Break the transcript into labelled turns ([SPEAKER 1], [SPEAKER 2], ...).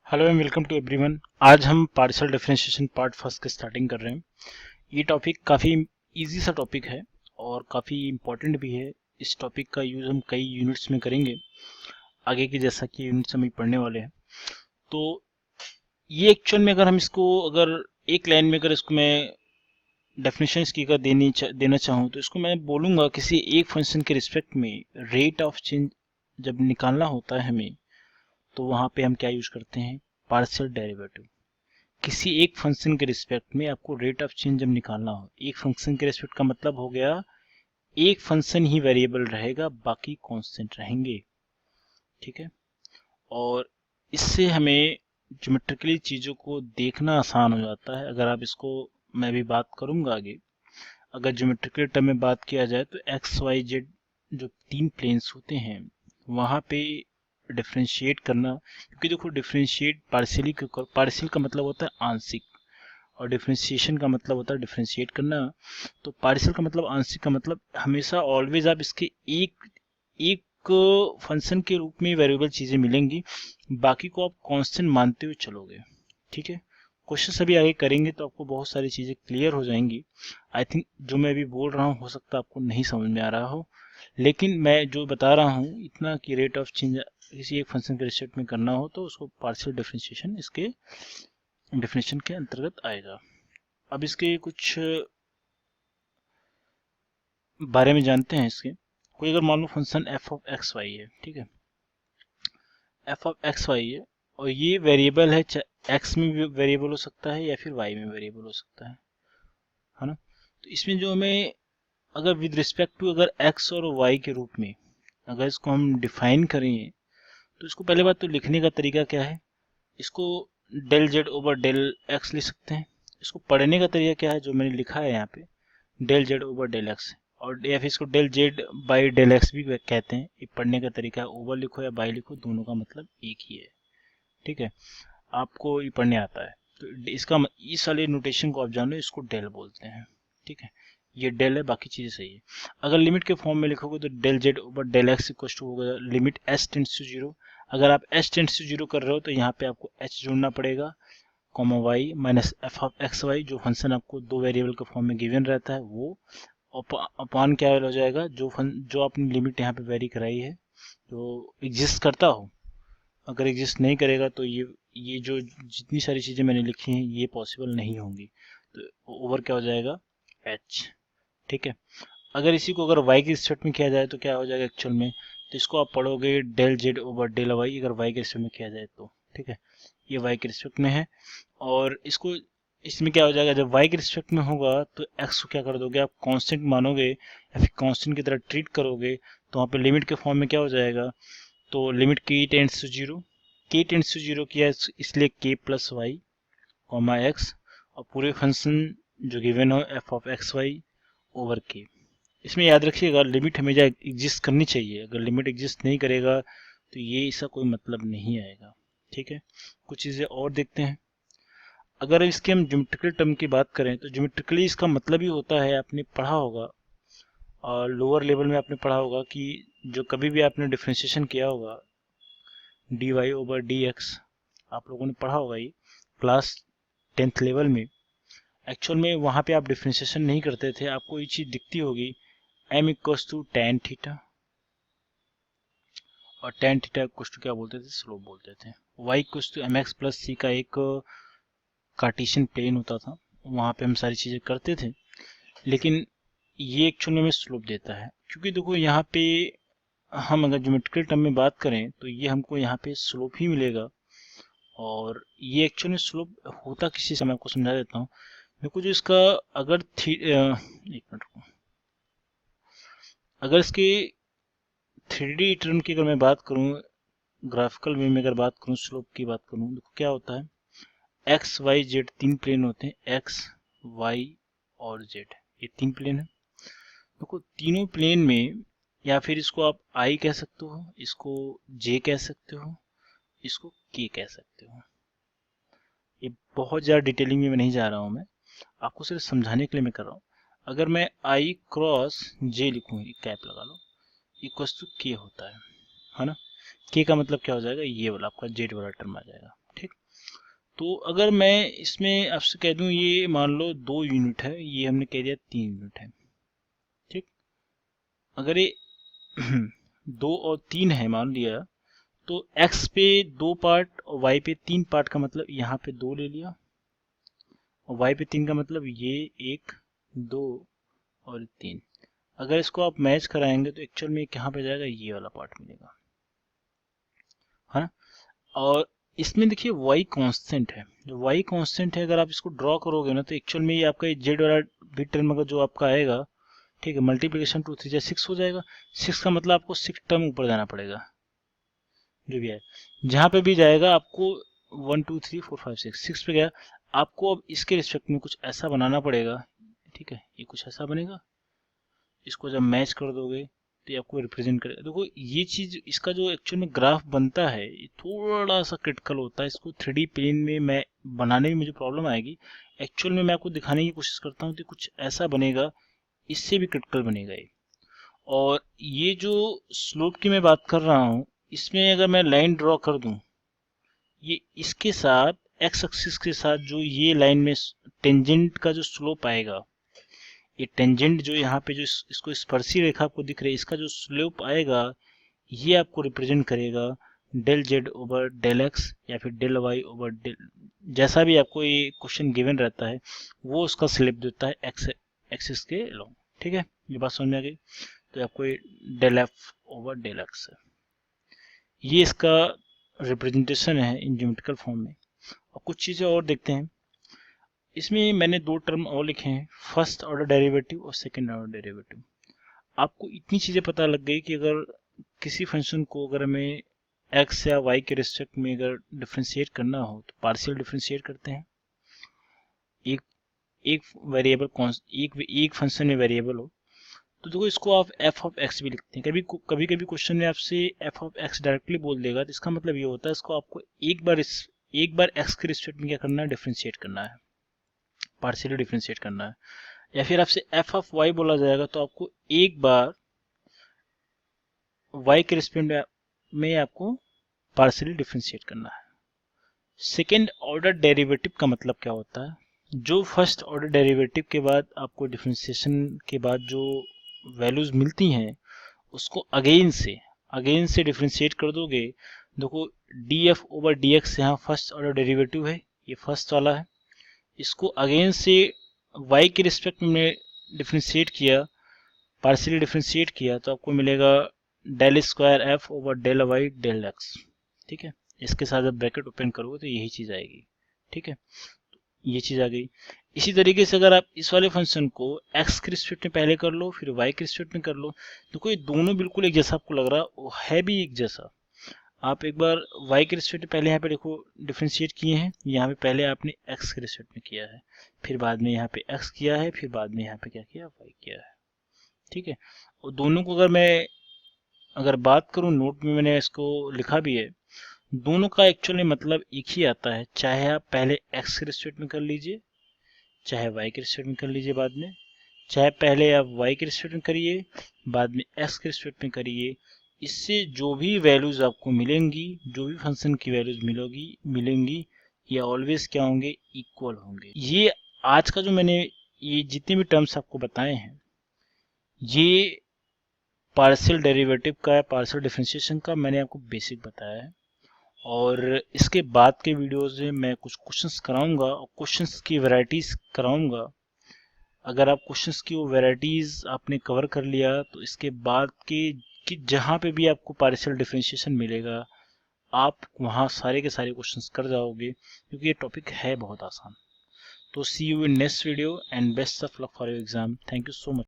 [SPEAKER 1] Hello and welcome to everyone. आज हम partial differentiation part first के स्टार्टिंग कर रहे हैं। ये टॉपिक काफ़ी इजी सा टॉपिक है और काफ़ी इम्पोर्टेंट भी है। इस टॉपिक का यूज़ हम कई यूनिट्स में करेंगे आगे की, जैसा कि यूनिट्स हम पढ़ने वाले हैं। तो ये एक्चुअल में अगर हम इसको अगर एक लाइन में अगर इसको मैं डेफिनेशन इसकी अगर देना चाहूँ तो इसको मैं बोलूँगा किसी एक फंक्शन के रिस्पेक्ट में रेट ऑफ चेंज जब निकालना होता है हमें, तो वहाँ पे हम क्या यूज करते हैं, पार्शियल डेरिवेटिव। किसी एक फंक्शन के रिस्पेक्ट में आपको रेट ऑफ चेंज जब निकालना हो, एक फंक्शन के रिस्पेक्ट का मतलब हो गया एक फंक्शन ही वेरिएबल रहेगा, बाकी कांस्टेंट रहेंगे। ठीक है, और इससे हमें ज्योमेट्रिकली चीज़ों को देखना आसान हो जाता है। अगर आप इसको, मैं भी बात करूंगा आगे, अगर ज्योमेट्रिकल टर्म में बात किया जाए तो एक्स वाई जेड जो तीन प्लेन्स होते हैं वहाँ पे डिफ्रेंशिएट करना, क्योंकि देखो डिफ्रेंशिएट पार्शियली, पार्शियल का मतलब होता है आंशिक और डिफ्रेंशिएशन का मतलब होता है डिफ्रेंशिएट करना। तो पार्शियल का मतलब आंशिक का मतलब हमेशा ऑलवेज आप इसके एक एक फंक्शन के रूप में वेरिएबल चीजें मिलेंगी, बाकी को आप कांस्टेंट मानते हुए चलोगे। ठीक है, क्वेश्चन सभी आगे करेंगे तो आपको बहुत सारी चीजें क्लियर हो जाएंगी। आई थिंक जो मैं अभी बोल रहा हूँ हो सकता है आपको नहीं समझ में आ रहा हो, लेकिन मैं जो बता रहा हूँ इतना कि रेट ऑफ चेंज किसी एक फंक्शन के रिस्पेक्ट में करना हो तो उसको पार्शियल डिफरेंशिएशन इसके डेफिनेशन के अंतर्गत आएगा। अब इसके कुछ बारे में जानते हैं इसके। कोई अगर मान लो function F of x Y है, ठीक है, एफ ऑफ एक्स वाई है और ये वेरिएबल है, एक्स में भी वेरिएबल हो सकता है या फिर वाई में वेरिएबल हो सकता है ना। तो इसमें जो हमें अगर विद रिस्पेक्ट टू अगर एक्स और वाई के रूप में अगर इसको हम डिफाइन करें तो इसको पहले बात तो लिखने का तरीका क्या है, इसको del Z over del x लिख सकते हैं। इसको पढ़ने का तरीका क्या है, जो मैंने लिखा है यहाँ पे del Z over del x, और या फिर इसको del z by del x भी कहते हैं। ये पढ़ने का तरीका है, ओवर लिखो या बाई लिखो दोनों का मतलब एक ही है। ठीक है, आपको ये पढ़ने आता है तो इसका इस वाले नोटेशन को आप जानो, इसको डेल बोलते हैं। ठीक है, ये डेल है, बाकी चीजें सही है। अगर लिमिट के फॉर्म में लिखोगे तो del Z over del X equal to होगा limit S tends to zero. अगर आप एस टेंड्स टू जीरो कर रहे हो तो यहाँ पे आपको एच जोड़ना पड़ेगा, comma y minus f of x y, जो फंक्शन आपको दो वेरिएबल के फॉर्म में गिवन रहता है वो अपॉन क्या हो जाएगा, जो आपने लिमिट यहाँ पे वेरी कराई है, जो एग्जिस्ट करता हो। अगर एग्जिस्ट नहीं करेगा तो ये जो जितनी सारी चीजें मैंने लिखी हैं ये पॉसिबल नहीं होंगी, तो ओवर क्या हो जाएगा, एच। ठीक है, अगर इसी को अगर वाई के रिस्पेक्ट में किया जाए तो क्या हो जाएगा एक्चुअल में, तो इसको आप पढ़ोगे del Z over del y अगर वाई के रिस्पेक्ट में किया जाए तो। ठीक है, ये वाई के रिस्पेक्ट में है, और इसको इसमें क्या हो जाएगा, जब वाई के रिस्पेक्ट में होगा तो एक्स को क्या कर दोगे आप, कांस्टेंट मानोगे या फिर कांस्टेंट की तरह ट्रीट करोगे, तो वहाँ पे लिमिट के फॉर्म में क्या हो जाएगा, तो लिमिट के टेंड्स टू जीरो, के टेंड्स टू जीरो किया इसलिए के प्लस वाई कॉमा एक्स, और पूरे फंक्शन जो गिवन हो f of x y over के। इसमें याद रखिएगा लिमिट हमेशा एग्जिस्ट करनी चाहिए, अगर लिमिट एग्जिस्ट नहीं करेगा तो ये इसका कोई मतलब नहीं आएगा। ठीक है, कुछ चीज़ें और देखते हैं। अगर इसके हम ज्योमेट्रिकल टर्म की बात करें तो ज्योमेट्रिकली इसका मतलब ही होता है, आपने पढ़ा होगा और लोअर लेवल में आपने पढ़ा होगा कि जो कभी भी आपने डिफ्रेंशिएशन किया होगा d y over d x, आप लोगों ने पढ़ा होगा ये क्लास 10th लेवल में। एक्चुअल में वहाँ पे आप डिफ्रेंशिएशन नहीं करते थे, आपको ये चीज़ दिखती होगी m equals to tan theta, और टेन थीटा इक्वल्स टू क्या बोलते थे, स्लोप बोलते थे। y equals to M X plus C का एक कार्टेशियन प्लेन होता था, वहाँ पे हम सारी चीज़ें करते थे, लेकिन ये एक्चुअल में स्लोप देता है। क्योंकि देखो यहाँ पे हम अगर ज्योमेट्रिकल टर्म में बात करें तो ये हमको यहाँ पे स्लोप ही मिलेगा, और ये एक्चुअल में स्लोप होता किसी समय आपको समझा देता हूँ। देखो जो इसका अगर एक मिनट रुको, अगर इसके 3D टर्म की अगर मैं बात करूँ, ग्राफिकल वे में अगर बात करूँ, स्लोप की बात करूँ, देखो क्या होता है, एक्स वाई जेड तीन प्लेन होते हैं, एक्स वाई और जेड ये तीन प्लेन है। देखो तीनों प्लेन में, या फिर इसको आप आई कह सकते हो, इसको जे कह सकते हो, इसको के कह सकते हो। ये बहुत ज़्यादा डिटेलिंग में मैं नहीं जा रहा हूँ, मैं आपको सिर्फ समझाने के लिए मैं कर रहा हूँ। अगर मैं आई क्रॉस जे लिखूँ, एक कैप लगा लो, इक्वल्स टू के होता है ना। के का मतलब क्या हो जाएगा, ये वाला आपका जेड वाला टर्म आ जाएगा। ठीक, तो अगर मैं इसमें आपसे कह दूं ये मान लो 2 यूनिट है, ये हमने कह दिया 3 यूनिट है, ठीक। अगर ये 2 और 3 है मान लिया, तो x पे 2 पार्ट और y पे 3 पार्ट का मतलब यहाँ पे 2 ले लिया, और y पे 3 का मतलब ये 1 2 और 3। अगर इसको आप मैच कराएंगे तो एक्चुअल में कहाँ पे जाएगा, ये वाला पार्ट मिलेगा, है ना। और इसमें देखिए y कांस्टेंट है, जो y कांस्टेंट है अगर आप इसको ड्रॉ करोगे ना तो एक्चुअल में ये आपका z वाला भी टर्म अगर जो आपका आएगा, ठीक है, मल्टीप्लिकेशन 2 3 6 हो जाएगा। 6 का मतलब आपको 6 टर्म ऊपर जाना पड़ेगा, जो भी है जहाँ पे भी जाएगा आपको 1 2 3 4 5 6 पे गया। आपको अब इसके रिस्पेक्ट में कुछ ऐसा बनाना पड़ेगा, ठीक है, ये कुछ ऐसा बनेगा। इसको जब मैच कर दोगे तो ये आपको रिप्रेजेंट करेगा। देखो ये चीज, इसका जो एक्चुअल में ग्राफ बनता है ये थोड़ा सा क्रिटिकल होता है। इसको 3D प्लेन में मैं बनाने में मुझे प्रॉब्लम आएगी। एक्चुअल में मैं आपको दिखाने की कोशिश करता हूँ कि कुछ ऐसा बनेगा, इससे भी क्रिटिकल बनेगा ये। और ये जो स्लोप की मैं बात कर रहा हूँ, इसमें अगर मैं लाइन ड्रॉ कर दूं, ये इसके साथ एक्स एक्सिस के साथ जो ये लाइन में टेंजेंट का जो स्लोप आएगा, ये टेंजेंट जो यहाँ पे जो इसको स्पर्शी रेखा आपको दिख रही है, इसका जो स्लोप आएगा ये आपको रिप्रेजेंट करेगा del Z over del x या फिर डेल वाई ओवर डेल, जैसा भी आपको ये क्वेश्चन गिवन रहता है वो उसका स्लोप देता है एक्स एक्सिस के अलोंग, ठीक है। ये बात समझ में आ गई। तो आपको ये del f over del x है, ये इसका रिप्रेजेंटेशन है इन ज्योमेट्रिकल फॉर्म में। और कुछ चीज़ें और देखते हैं। इसमें मैंने 2 टर्म और लिखे हैं, फर्स्ट ऑर्डर डेरिवेटिव और सेकंड ऑर्डर डेरिवेटिव। आपको इतनी चीज़ें पता लग गई कि अगर किसी फंक्शन को अगर हमें x या y के रिस्पेक्ट में अगर डिफ्रेंशिएट करना हो तो पार्शियल डिफ्रेंशिएट करते हैं। एक वेरिएबल एक फंक्शन में वेरिएबल हो तो देखो इसको आप f ऑफ x भी लिखते हैं। कभी कभी क्वेश्चन में आपसे f ऑफ x डायरेक्टली बोल देगा, तो इसका मतलब ये होता है इसको आपको एक बार x के रिस्पेक्ट में क्या करना है, डिफ्रेंशिएट करना है, पार्शियली डिफ्रेंशिएट करना है। या फिर आपसे f ऑफ y बोला जाएगा तो आपको एक बार y के रिस्पेक्ट में आपको पार्शियली डिफ्रेंशिएट करना है। सेकेंड ऑर्डर डेरिवेटिव का मतलब क्या होता है, जो फर्स्ट ऑर्डर डेरिवेटिव के बाद आपको डिफ्रेंशिएशन के बाद जो वैल्यूज मिलती हैं उसको अगेन से डिफ्रेंशिएट कर दोगे। देखो df ओवर dx यहाँ फर्स्ट ऑर्डर डेरिवेटिव है, ये फर्स्ट वाला है। इसको अगेन से y के रिस्पेक्ट में डिफ्रेंशिएट किया, पार्शियली डिफ्रेंशिएट किया तो आपको मिलेगा del square f over del y del x, ठीक है। इसके साथ जब ब्रैकेट ओपन करोगे तो यही चीज़ आएगी, ठीक है। ये चीज़ आ गई। इसी तरीके से अगर आप इस वाले फंक्शन को x के रिस्पेक्ट में पहले कर लो फिर y के रिस्पेक्ट में कर लो, देखो ये दोनों बिल्कुल एक जैसा आपको लग रहा है भी एक जैसा। आप एक बार y के रिस्पेक्ट में पहले यहाँ पे देखो डिफ्रेंशिएट किए हैं, यहाँ पे पहले आपने x के रिस्पेक्ट में किया है, फिर बाद में यहाँ पे x किया है, फिर बाद में यहाँ पे क्या किया, y किया है, ठीक है। और दोनों को अगर बात करूँ, नोट में मैंने इसको लिखा भी है, दोनों का एक्चुअली मतलब एक ही आता है। चाहे आप पहले x के रिस्पेक्ट में कर लीजिए, चाहे y के रिस्पेक्ट में कर लीजिए बाद में, चाहे पहले आप y के रिस्पेक्ट में करिए बाद में x के रिस्पेक्ट में करिए, इससे जो भी वैल्यूज आपको मिलेंगी, जो भी फंक्शन की वैल्यूज मिलेंगी ये ऑलवेज क्या होंगे, इक्वल होंगे। ये आज का जो मैंने ये जितने भी टर्म्स आपको बताए हैं, ये पार्शियल डेरिवेटिव का या पार्शियल डिफरेंशिएशन का मैंने आपको बेसिक बताया है। और इसके बाद के वीडियोस में मैं कुछ क्वेश्चंस कराऊंगा और क्वेश्चंस की वैरायटीज कराऊंगा। अगर आप क्वेश्चंस की वो वैरायटीज आपने कवर कर लिया तो इसके बाद के कि जहाँ पे भी आपको पार्शियल डिफरेंशिएशन मिलेगा आप वहाँ सारे के सारे क्वेश्चंस कर जाओगे, क्योंकि ये टॉपिक है बहुत आसान। तो see you in next video and best of luck for your exam. Thank you so much.